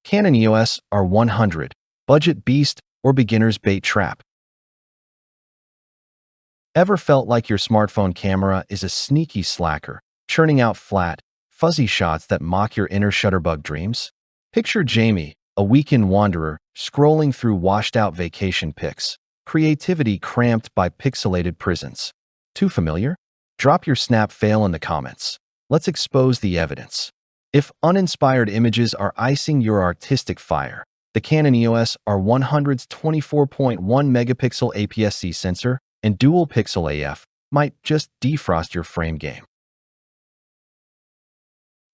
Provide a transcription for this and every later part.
Canon EOS R100, budget beast or beginner's bait trap. Ever felt like your smartphone camera is a sneaky slacker, churning out flat, fuzzy shots that mock your inner shutterbug dreams? Picture Jamie, a weekend wanderer, scrolling through washed-out vacation pics, creativity cramped by pixelated prisons. Too familiar? Drop your snap fail in the comments. Let's expose the evidence. If uninspired images are icing your artistic fire, the Canon EOS R100's 24.1 megapixel APS-C sensor and dual pixel AF might just defrost your frame game.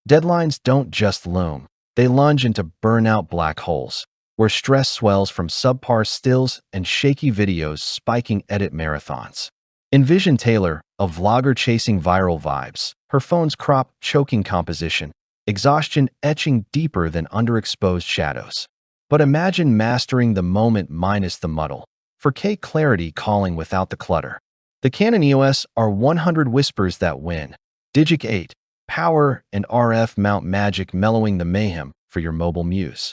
Deadlines don't just loom, they lunge into burnout black holes, where stress swells from subpar stills and shaky videos spiking edit marathons. Envision Taylor, a vlogger chasing viral vibes, her phone's crop choking composition, exhaustion etching deeper than underexposed shadows. But imagine mastering the moment minus the muddle, 4K clarity calling without the clutter. The Canon EOS R100 whispers that win. DIGIC 8, power and RF mount magic mellowing the mayhem for your mobile muse.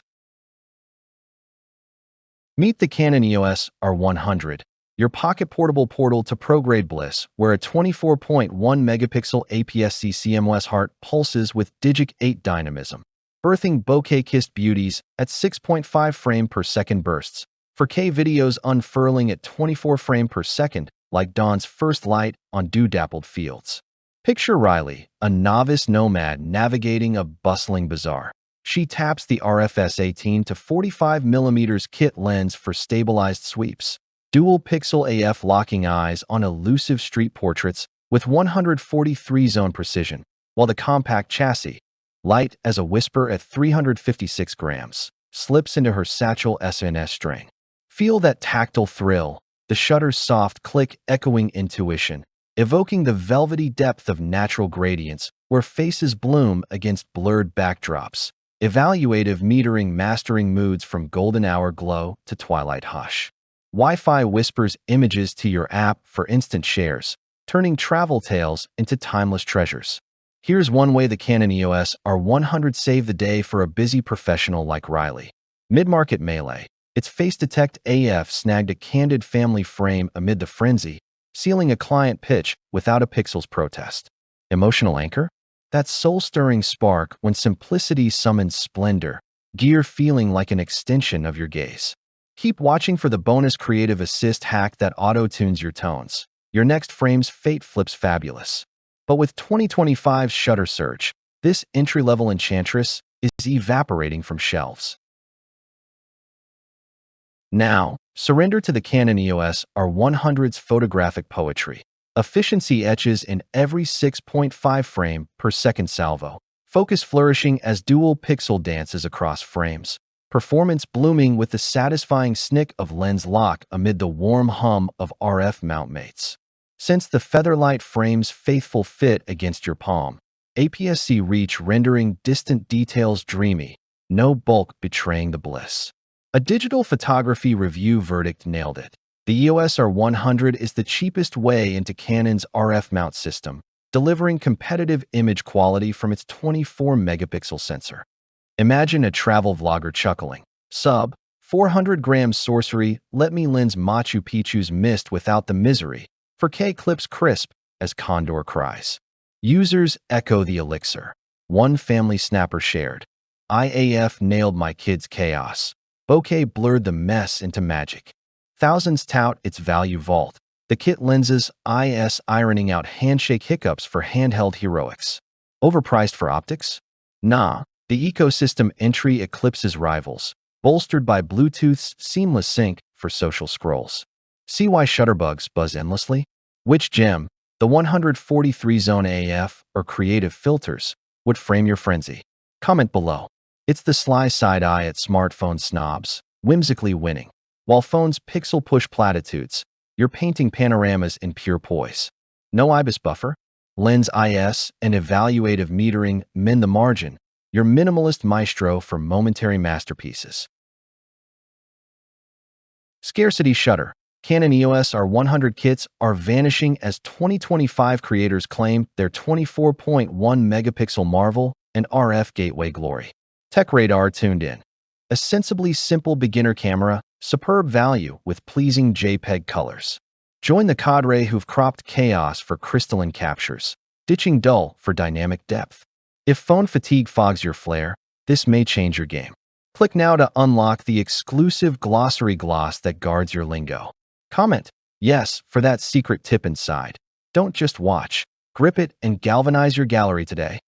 Meet the Canon EOS R100, your pocket portable portal to pro-grade bliss, where a 24.1 megapixel APS-C CMOS heart pulses with DIGIC 8 dynamism, birthing bokeh-kissed beauties at 6.5 frame per second bursts, 4K videos unfurling at 24 frame per second like dawn's first light on dew-dappled fields. Picture Riley, a novice nomad navigating a bustling bazaar. She taps the RFS 18 to 45mm kit lens for stabilized sweeps, dual pixel AF locking eyes on elusive street portraits with 143 zone precision, while the compact chassis, light as a whisper at 356 grams, slips into her satchel SNS string. Feel that tactile thrill, the shutter's soft click echoing intuition, evoking the velvety depth of natural gradients where faces bloom against blurred backdrops, evaluative metering mastering moods from golden hour glow to twilight hush. Wi-Fi whispers images to your app for instant shares, turning travel tales into timeless treasures. Here's one way the Canon EOS R100 saved the day for a busy professional like Riley. Mid-market melee. Its Face Detect AF snagged a candid family frame amid the frenzy, sealing a client pitch without a pixel's protest. Emotional anchor? That soul-stirring spark when simplicity summons splendor, gear feeling like an extension of your gaze. Keep watching for the bonus creative assist hack that auto-tunes your tones. Your next frame's fate flips fabulous. But with 2025's shutter surge, this entry-level enchantress is evaporating from shelves. Now, surrender to the Canon EOS R100's photographic poetry. Efficiency etches in every 6.5 frame per second salvo. Focus flourishing as dual pixel dances across frames. Performance blooming with the satisfying snick of lens lock amid the warm hum of RF mount mates. Sense the featherlight frame's faithful fit against your palm. APS-C reach rendering distant details dreamy. No bulk betraying the bliss. A digital photography review verdict nailed it. The EOS R100 is the cheapest way into Canon's RF mount system, delivering competitive image quality from its 24 megapixel sensor. Imagine a travel vlogger chuckling. 400 grams sorcery, let me lens Machu Picchu's mist without the misery. 4K clips crisp as Condor cries. Users echo the elixir. One family snapper shared. IAF nailed my kid's chaos. Bokeh blurred the mess into magic. Thousands tout its value vault. The kit lenses ironing out handshake hiccups for handheld heroics. Overpriced for optics? Nah, the ecosystem entry eclipses rivals, bolstered by Bluetooth's seamless sync for social scrolls. See why shutterbugs buzz endlessly? Which gem, the 143 zone AF or creative filters, would frame your frenzy? Comment below. It's the sly side eye at smartphone snobs, whimsically winning. While phones pixel push platitudes, you're painting panoramas in pure poise. No IBIS buffer, lens IS, and evaluative metering mend the margin. Your minimalist maestro for momentary masterpieces. Scarcity shutter. Canon EOS R100 kits are vanishing as 2025 creators claim their 24.1 megapixel marvel and RF gateway glory. Tech Radar tuned in. A sensibly simple beginner camera, superb value with pleasing JPEG colors. Join the cadre who've cropped chaos for crystalline captures, ditching dull for dynamic depth. If phone fatigue fogs your flair, this may change your game. Click now to unlock the exclusive glossary gloss that guards your lingo. Comment yes for that secret tip inside. Don't just watch. Grip it and galvanize your gallery today.